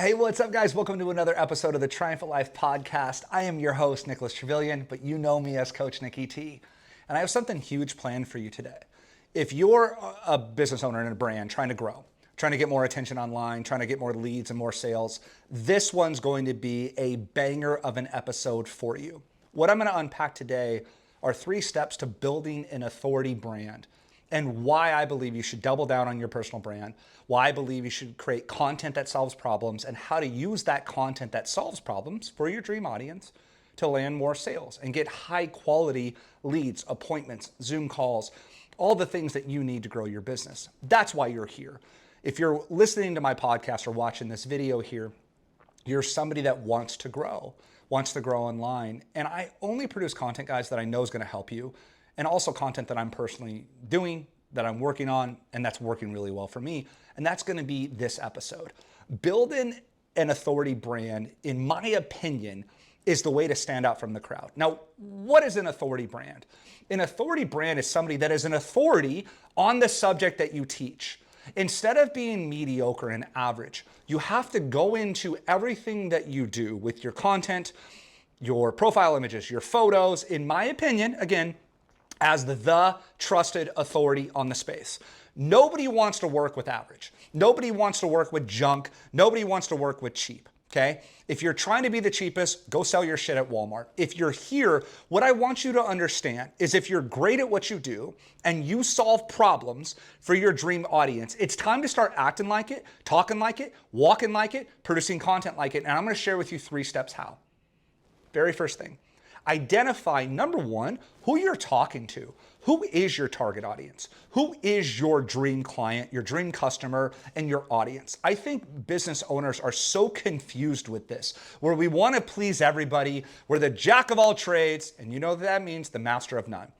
Hey, what's up, guys? Welcome to another episode of the Triumphant Life podcast. I am your host, Nicholas Trevillian, but you know me as Coach Nicky T. And I have something huge planned for you today. If you're a business owner in a brand trying to grow, trying to get more attention online, trying to get more leads and more sales, this one's going to be a banger of an episode for you. What I'm going to unpack today are 3 steps to building an authority brand, and why I believe you should double down on your personal brand, why I believe you should create content that solves problems, and how to use that content that solves problems for your dream audience to land more sales and get high quality leads, appointments, Zoom calls, all the things that you need to grow your business. That's why you're here. If you're listening to my podcast or watching this video here, you're somebody that wants to grow online. And I only produce content, guys, that I know is going to help you, and also content that I'm personally doing, that I'm working on, and that's working really well for me. And that's going to be this episode. Building an authority brand, in my opinion, is the way to stand out from the crowd. Now, what is an authority brand? An authority brand is somebody that is an authority on the subject that you teach. Instead of being mediocre and average, you have to go into everything that you do with your content, your profile images, your photos, in my opinion, again, as the trusted authority on the space. Nobody wants to work with average. Nobody wants to work with junk. Nobody wants to work with cheap, okay? If you're trying to be the cheapest, go sell your shit at Walmart. If you're here, what I want you to understand is if you're great at what you do and you solve problems for your dream audience, it's time to start acting like it, talking like it, walking like it, producing content like it. And I'm gonna share with you 3 steps how. Very first thing. Identify, number 1, who you're talking to. Who is your target audience? Who is your dream client, your dream customer, and your audience? I think business owners are so confused with this, where we want to please everybody. We're the jack of all trades, and you know what that means, the master of none.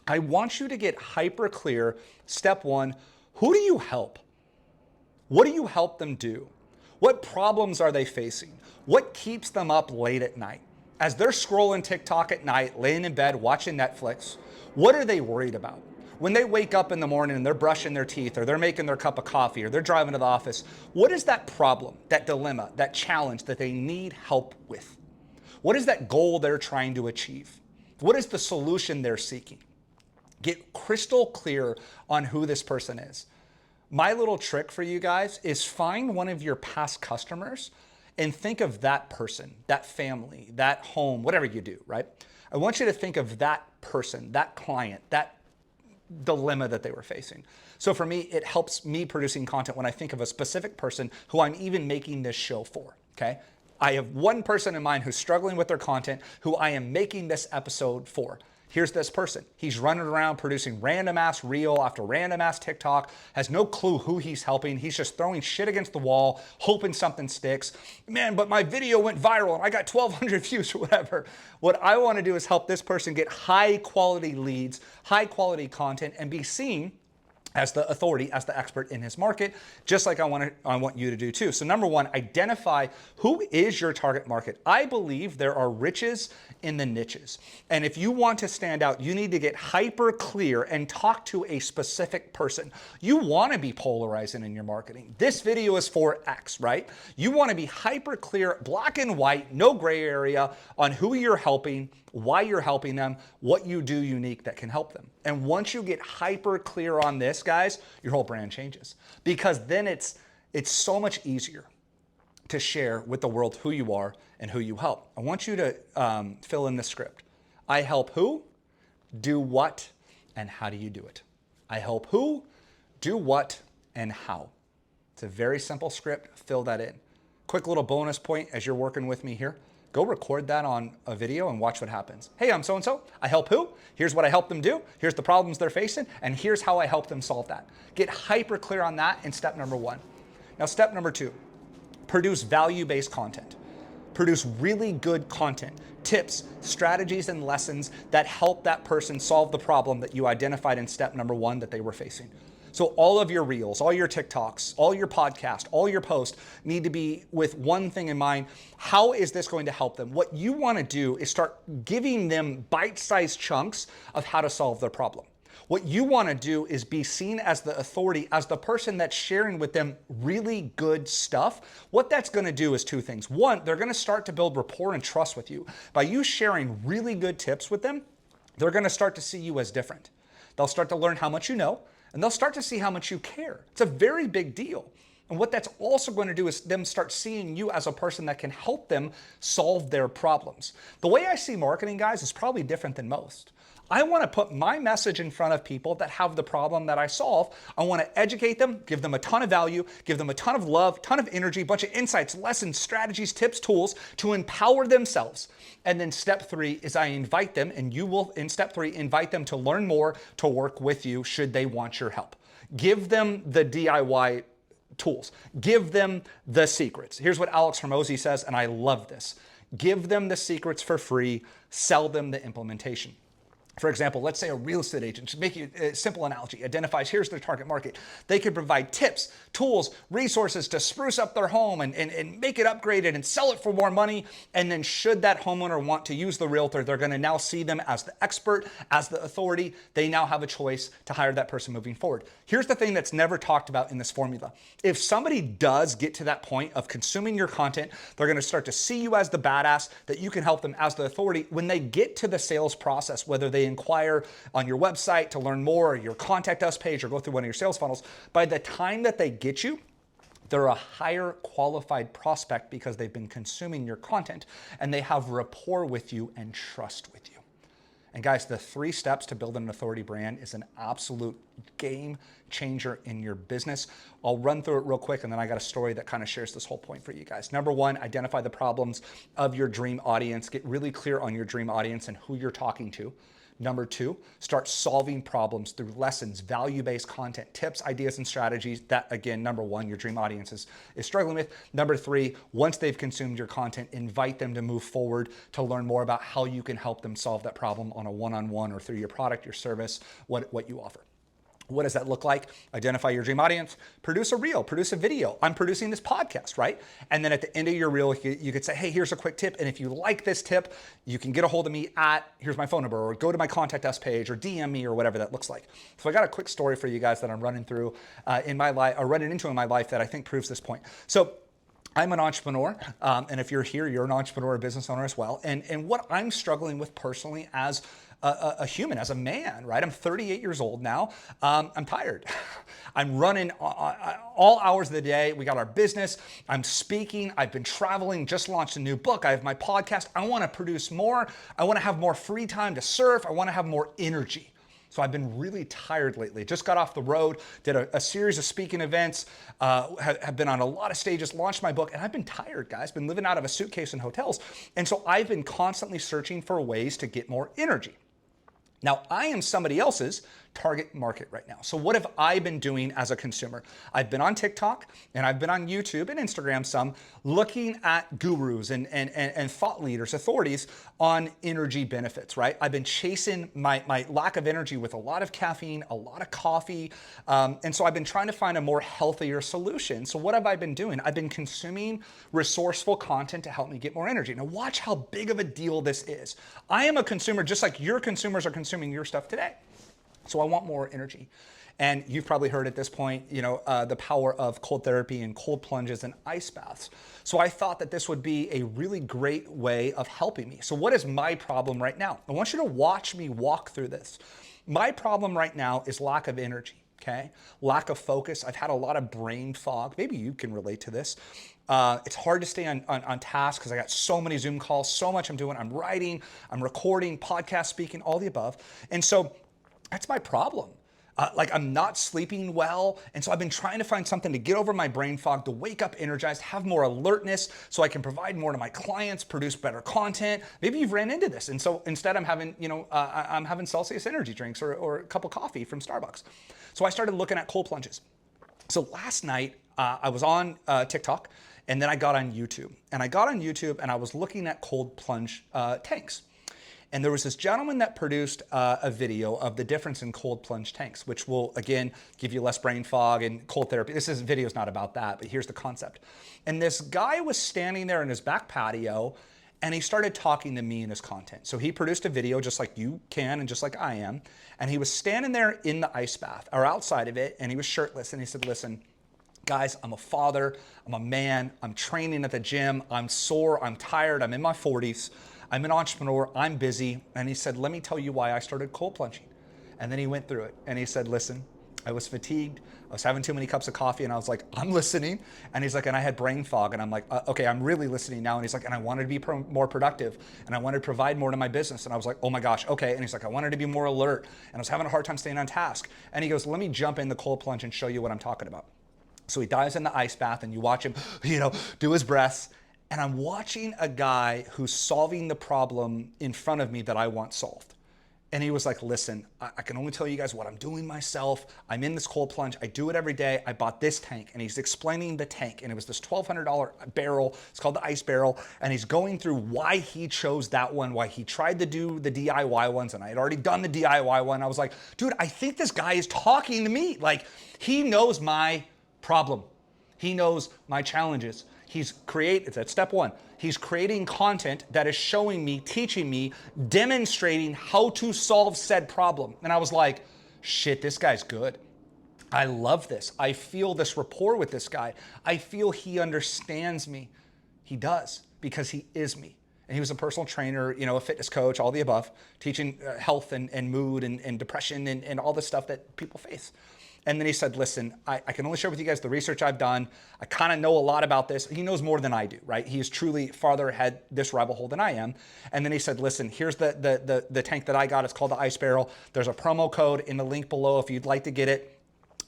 I want you to get hyper clear. Step 1, who do you help? What do you help them do? What problems are they facing? What keeps them up late at night? As they're scrolling TikTok at night, laying in bed, watching Netflix, what are they worried about? When they wake up in the morning and they're brushing their teeth, or they're making their cup of coffee, or they're driving to the office, what is that problem, that dilemma, that challenge that they need help with? What is that goal they're trying to achieve? What is the solution they're seeking? Get crystal clear on who this person is. My little trick for you guys is find one of your past customers and think of that person, that family, that home, whatever you do, right? I want you to think of that person, that client, that dilemma that they were facing. So for me, it helps me producing content when I think of a specific person who I'm even making this show for, okay? I have one person in mind who's struggling with their content, who I am making this episode for. Here's this person. He's running around producing random ass reel after random ass TikTok, has no clue who he's helping. He's just throwing shit against the wall, hoping something sticks. Man, but my video went viral and I got 1,200 views or whatever. What I want to do is help this person get high quality leads, high quality content, and be seen as the authority, as the expert in his market, just like I want you to do too. So number 1, identify who is your target market. I believe there are riches in the niches. And if you want to stand out, you need to get hyper clear and talk to a specific person. You want to be polarizing in your marketing. This video is for X, right? You want to be hyper clear, black and white, no gray area on who you're helping, why you're helping them, what you do unique that can help them. And once you get hyper clear on this, guys, your whole brand changes, because then it's so much easier to share with the world who you are and who you help. I want you to fill in the script. I help who, do what, and how do you do it? I help who, do what, and how. It's a very simple script. Fill that in. Quick little bonus point as you're working with me here. Go record that on a video and watch what happens. Hey, I'm so-and-so. I help who? Here's what I help them do. Here's the problems they're facing. And here's how I help them solve that. Get hyper clear on that in step number 1. Now, step number 2, produce value-based content. Produce really good content, tips, strategies, and lessons that help that person solve the problem that you identified in step number 1 that they were facing. So all of your reels, all your TikToks, all your podcasts, all your posts need to be with one thing in mind. How is this going to help them? What you want to do is start giving them bite-sized chunks of how to solve their problem. What you want to do is be seen as the authority, as the person that's sharing with them really good stuff. What that's going to do is two things. One, they're going to start to build rapport and trust with you. By you sharing really good tips with them, they're going to start to see you as different. They'll start to learn how much you know, and they'll start to see how much you care. It's a very big deal. And what that's also going to do is them start seeing you as a person that can help them solve their problems. The way I see marketing, guys, is probably different than most. I want to put my message in front of people that have the problem that I solve. I want to educate them, give them a ton of value, give them a ton of love, ton of energy, a bunch of insights, lessons, strategies, tips, tools to empower themselves. And then step 3 is I invite them, and you will, in step 3, invite them to learn more, to work with you should they want your help. Give them the DIY tools. Give them the secrets. Here's what Alex Hormozy says, and I love this. Give them the secrets for free, sell them the implementation. For example, let's say a real estate agent, to make it a simple analogy, identifies here's their target market. They could provide tips, tools, resources to spruce up their home and make it upgraded and sell it for more money. And then should that homeowner want to use the realtor, they're going to now see them as the expert, as the authority. They now have a choice to hire that person moving forward. Here's the thing that's never talked about in this formula. If somebody does get to that point of consuming your content, they're going to start to see you as the badass, that you can help them as the authority. When they get to the sales process, whether they inquire on your website to learn more, or your contact us page, or go through one of your sales funnels, by the time that they get you, they're a higher qualified prospect because they've been consuming your content and they have rapport with you and trust with you. And guys, the 3 steps to build an authority brand is an absolute game changer in your business. I'll run through it real quick, and then I got a story that kind of shares this whole point for you guys. Number 1, identify the problems of your dream audience. Get really clear on your dream audience and who you're talking to. Number 2, start solving problems through lessons, value-based content, tips, ideas, and strategies that, again, number 1, your dream audience is struggling with. Number 3, once they've consumed your content, invite them to move forward to learn more about how you can help them solve that problem on a one-on-one or through your product, your service, what you offer. What does that look like? Identify your dream audience, produce a reel, produce a video. I'm producing this podcast, right? And then at the end of your reel, you could say, hey, here's a quick tip. And if you like this tip, you can get a hold of me at, here's my phone number, or go to my contact us page, or DM me, or whatever that looks like. So I got a quick story for you guys that I'm running through in my life, or running into in my life, that I think proves this point. So I'm an entrepreneur, and if you're here, you're an entrepreneur, a business owner as well. And what I'm struggling with personally as a human, as a man, right? I'm 38 years old now. I'm tired. I'm running all hours of the day. We got our business. I'm speaking. I've been traveling, just launched a new book. I have my podcast. I want to produce more. I want to have more free time to surf. I want to have more energy. So I've been really tired lately. Just got off the road, did a series of speaking events, have been on a lot of stages, launched my book, and I've been tired, guys. Been living out of a suitcase in hotels. And so I've been constantly searching for ways to get more energy. Now, I am somebody else's target market right now. So what have I been doing as a consumer? I've been on TikTok, and I've been on YouTube and Instagram some, looking at gurus and thought leaders, authorities on energy benefits, right? I've been chasing my lack of energy with a lot of caffeine, a lot of coffee, and so I've been trying to find a more healthier solution. So what have I been doing? I've been consuming resourceful content to help me get more energy. Now watch how big of a deal this is. I am a consumer just like your consumers are consuming your stuff today. So I want more energy. And you've probably heard at this point, the power of cold therapy and cold plunges and ice baths. So I thought that this would be a really great way of helping me. So what is my problem right now? I want you to watch me walk through this. My problem right now is lack of energy, okay? Lack of focus. I've had a lot of brain fog. Maybe you can relate to this. It's hard to stay on task because I got so many Zoom calls, so much I'm doing. I'm writing, I'm recording, podcast speaking, all the above. And so that's my problem. I'm not sleeping well. And so I've been trying to find something to get over my brain fog, to wake up energized, have more alertness so I can provide more to my clients, produce better content. Maybe you've ran into this. And so instead I'm having, I'm having Celsius energy drinks or a cup of coffee from Starbucks. So I started looking at cold plunges. So last night I was on TikTok, and then I got on YouTube. And I got on YouTube and I was looking at cold plunge tanks. And there was this gentleman that produced a video of the difference in cold plunge tanks, which will, again, give you less brain fog and cold therapy. This video is not about that, but here's the concept. And this guy was standing there in his back patio, And he started talking to me in his content. So he produced a video just like you can and just like I am. And he was standing there in the ice bath or outside of it, and he was shirtless. And he said, listen, guys, I'm a father, I'm a man, I'm training at the gym, I'm sore, I'm tired, I'm in my 40s, I'm an entrepreneur, I'm busy. And he said, let me tell you why I started cold plunging. And then he went through it and he said, listen, I was fatigued, I was having too many cups of coffee, and I was like, I'm listening. And he's like, and I had brain fog, and I'm like, okay, I'm really listening now. And he's like, and I wanted to be more productive, and I wanted to provide more to my business. And I was like, oh my gosh, okay. And he's like, I wanted to be more alert, and I was having a hard time staying on task. And he goes, let me jump in the cold plunge and show you what I'm talking about. So he dives in the ice bath, and you watch him, do his breaths. And I'm watching a guy who's solving the problem in front of me that I want solved. And he was like, listen, I can only tell you guys what I'm doing myself. I'm in this cold plunge. I do it every day. I bought this tank. And he's explaining the tank. And it was this $1,200 barrel. It's called the ice barrel. And he's going through why he chose that one, why he tried to do the DIY ones. And I had already done the DIY one. I was like, dude, I think this guy is talking to me. Like, he knows my problem. He knows my challenges. It's at step one. He's creating content that is showing me, teaching me, demonstrating how to solve said problem. And I was like, shit, this guy's good. I love this. I feel this rapport with this guy. I feel he understands me. He does, because he is me. And he was a personal trainer, a fitness coach, all the above, teaching health and mood and depression and all the stuff that people face. And then he said, listen, I can only share with you guys the research I've done. I kind of know a lot about this. He knows more than I do, right? He is truly farther ahead this rabbit hole than I am. And then he said, listen, here's the tank that I got. It's called the Ice Barrel. There's a promo code in the link below if you'd like to get it.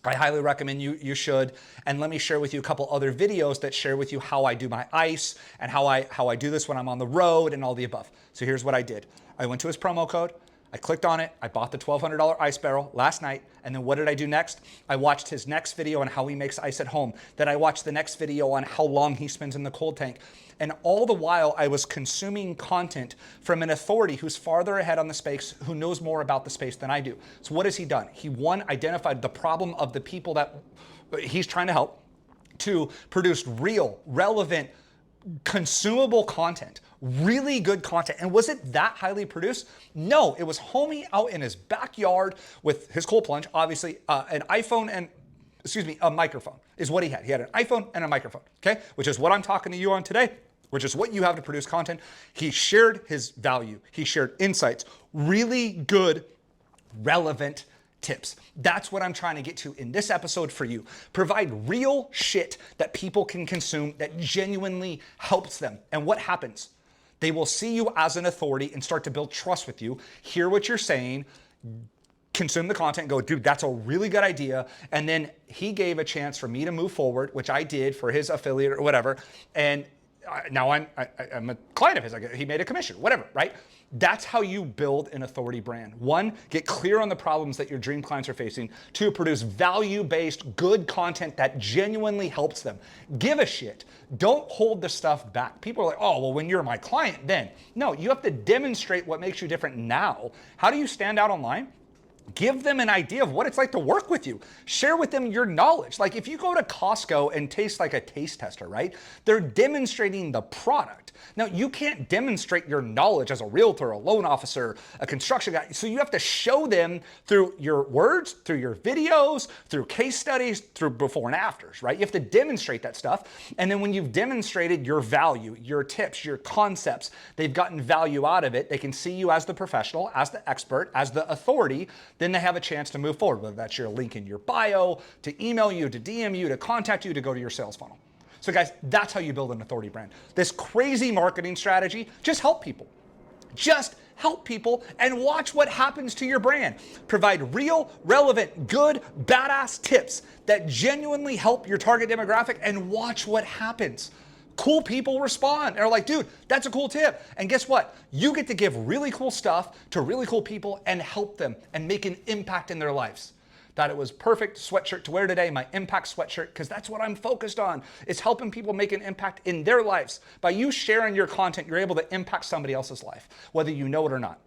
I highly recommend you should. And let me share with you a couple other videos that share with you how I do my ice and how I do this when I'm on the road and all the above. So here's what I did. I went to his promo code. I clicked on it. I bought the $1,200 ice barrel last night. And then what did I do next? I watched his next video on how he makes ice at home. Then I watched the next video on how long he spends in the cold tank. And all the while I was consuming content from an authority who's farther ahead on the space, who knows more about the space than I do. So what has he done? He, one, identified the problem of the people that he's trying to help. Two, produced real, relevant, consumable content, really good content. And was it that highly produced? No, it was homie out in his backyard with his cold plunge, obviously an iPhone and, a microphone is what he had. He had an iPhone and a microphone, okay? Which is what I'm talking to you on today, which is what you have to produce content. He shared his value. He shared insights, really good, relevant tips. That's what I'm trying to get to in this episode for you. Provide real shit that people can consume that genuinely helps them. And what happens? They will see you as an authority and start to build trust with you, hear what you're saying, consume the content, go, dude, that's a really good idea. And then he gave a chance for me to move forward, which I did for his affiliate or whatever. And now I'm a client of his. He made a commission, whatever, right? That's how you build an authority brand. One, get clear on the problems that your dream clients are facing. Two, produce value-based, good content that genuinely helps them. Give a shit. Don't hold the stuff back. People are like, oh, well, when you're my client, then. No, you have to demonstrate what makes you different now. How do you stand out online? Give them an idea of what it's like to work with you. Share with them your knowledge. Like if you go to Costco and taste like a taste tester, right? They're demonstrating the product. Now you can't demonstrate your knowledge as a realtor, a loan officer, a construction guy. So you have to show them through your words, through your videos, through case studies, through before and afters, right? You have to demonstrate that stuff. And then when you've demonstrated your value, your tips, your concepts, they've gotten value out of it. They can see you as the professional, as the expert, as the authority. Then they have a chance to move forward, whether that's your link in your bio, to email you, to DM you, to contact you, to go to your sales funnel. So guys, that's how you build an authority brand. This crazy marketing strategy, just help people. Just help people and watch what happens to your brand. Provide real, relevant, good, badass tips that genuinely help your target demographic and watch what happens. Cool people respond and are like, dude, that's a cool tip. And guess what? You get to give really cool stuff to really cool people and help them and make an impact in their lives. Thought it was perfect sweatshirt to wear today, my impact sweatshirt, because that's what I'm focused on. It's helping people make an impact in their lives. By you sharing your content, you're able to impact somebody else's life, whether you know it or not.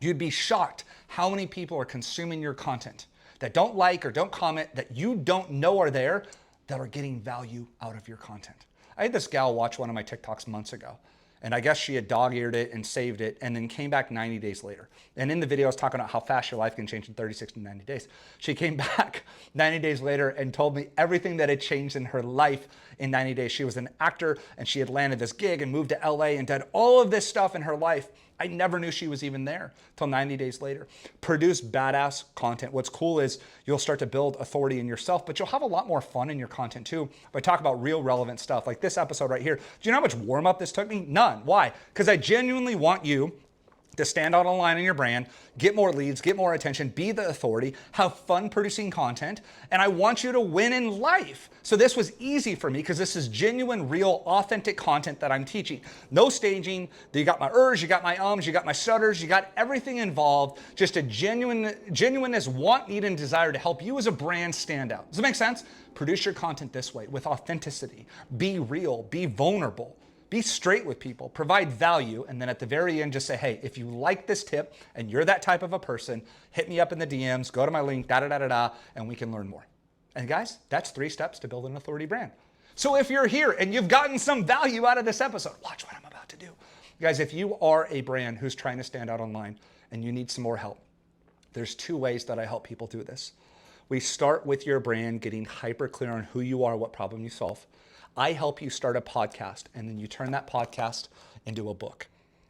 You'd be shocked how many people are consuming your content that don't like or don't comment, that you don't know are there, that are getting value out of your content. I had this gal watch one of my TikToks months ago, And I guess she had dog-eared it and saved it and then came back 90 days later. And in the video, I was talking about how fast your life can change in 30, 60, 90 days. She came back 90 days later and told me everything that had changed in her life in 90 days. She was an actor and she had landed this gig and moved to LA and did all of this stuff in her life. I never knew she was even there till 90 days later. Produce badass content. What's cool is you'll start to build authority in yourself, but you'll have a lot more fun in your content too. If I talk about real relevant stuff like this episode right here, do you know how much warm up this took me? None. Why? Because I genuinely want you to stand out online in your brand, get more leads, get more attention, be the authority, have fun producing content, and I want you to win in life. So this was easy for me because this is genuine, real, authentic content that I'm teaching. No staging. You got my ers, you got my ums, you got my stutters, you got everything involved. Just a genuineness, want, need, and desire to help you as a brand stand out. Does that make sense? Produce your content this way with authenticity. Be real, be vulnerable. Be straight with people, provide value, and then at the very end, just say, hey, if you like this tip and you're that type of a person, hit me up in the DMs, go to my link, and we can learn more. And guys, that's 3 steps to build an authority brand. So if you're here and you've gotten some value out of this episode, watch what I'm about to do. Guys, if you are a brand who's trying to stand out online and you need some more help, there's 2 ways that I help people do this. We start with your brand getting hyper clear on who you are, what problem you solve. I help you start a podcast, and then you turn that podcast into a book.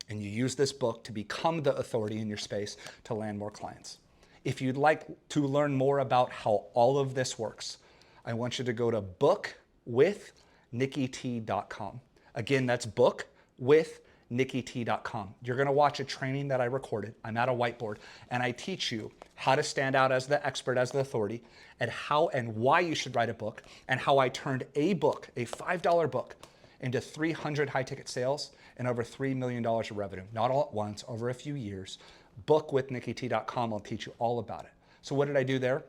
And you use this book to become the authority in your space to land more clients. If you'd like to learn more about how all of this works, I want you to go to bookwithnickyt.com. Again, that's bookwithnickyt.com. You're gonna watch a training that I recorded. I'm at a whiteboard, and I teach you how to stand out as the expert, as the authority, and how and why you should write a book, and how I turned a book, a $5 book, into 300 high-ticket sales and over $3 million of revenue. Not all at once, over a few years. Bookwithnickyt.com, I'll teach you all about it. So what did I do there?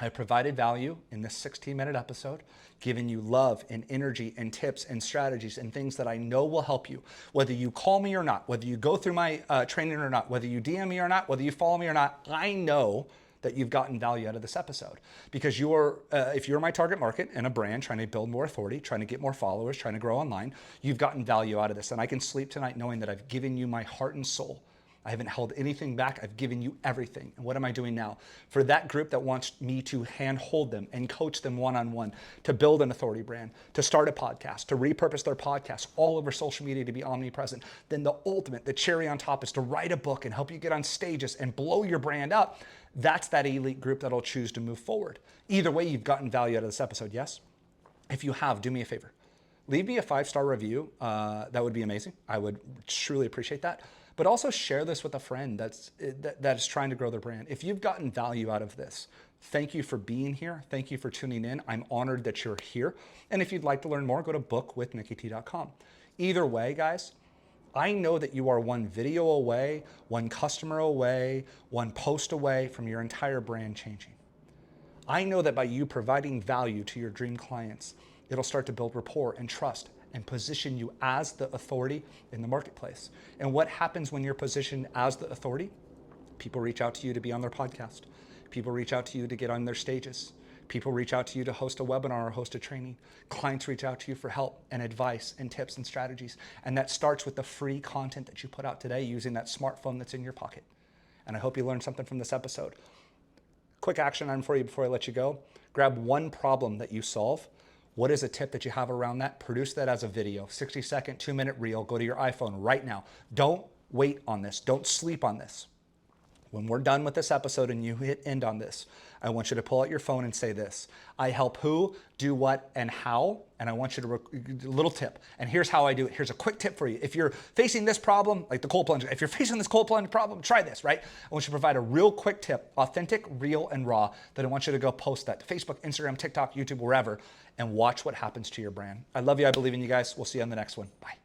I provided value in this 16-minute episode, giving you love and energy and tips and strategies and things that I know will help you. Whether you call me or not, whether you go through my training or not, whether you DM me or not, whether you follow me or not, I know that you've gotten value out of this episode. Because if you're my target market and a brand trying to build more authority, trying to get more followers, trying to grow online, you've gotten value out of this. And I can sleep tonight knowing that I've given you my heart and soul. I haven't held anything back. I've given you everything. And what am I doing now? For that group that wants me to handhold them and coach them one-on-one to build an authority brand, to start a podcast, to repurpose their podcast all over social media to be omnipresent, then the ultimate, the cherry on top is to write a book and help you get on stages and blow your brand up. That's that elite group that'll choose to move forward. Either way, you've gotten value out of this episode, yes? If you have, do me a favor. Leave me a 5-star review. That would be amazing. I would truly appreciate that. But also share this with a friend that is trying to grow their brand. If you've gotten value out of this, thank you for being here. Thank you for tuning in. I'm honored that you're here. And if you'd like to learn more, go to bookwithnickyt.com. Either way, guys, I know that you are one video away, one customer away, one post away from your entire brand changing. I know that by you providing value to your dream clients, it'll start to build rapport and trust and position you as the authority in the marketplace. And what happens when you're positioned as the authority? People reach out to you to be on their podcast. People reach out to you to get on their stages. People reach out to you to host a webinar or host a training. Clients reach out to you for help and advice and tips and strategies. And that starts with the free content that you put out today using that smartphone that's in your pocket. And I hope you learned something from this episode. Quick action item for you before I let you go. Grab one problem that you solve. What is a tip that you have around that? Produce that as a video, 60-second, 2-minute reel. Go to your iPhone right now. Don't wait on this. Don't sleep on this. When we're done with this episode and you hit end on this, I want you to pull out your phone and say this. I help who, do what, and how. And I want you to, a little tip. And here's how I do it. Here's a quick tip for you. If you're facing this problem, like the cold plunge, if you're facing this cold plunge problem, try this, right? I want you to provide a real quick tip, authentic, real, and raw, that I want you to go post that to Facebook, Instagram, TikTok, YouTube, wherever, and watch what happens to your brand. I love you. I believe in you guys. We'll see you on the next one. Bye.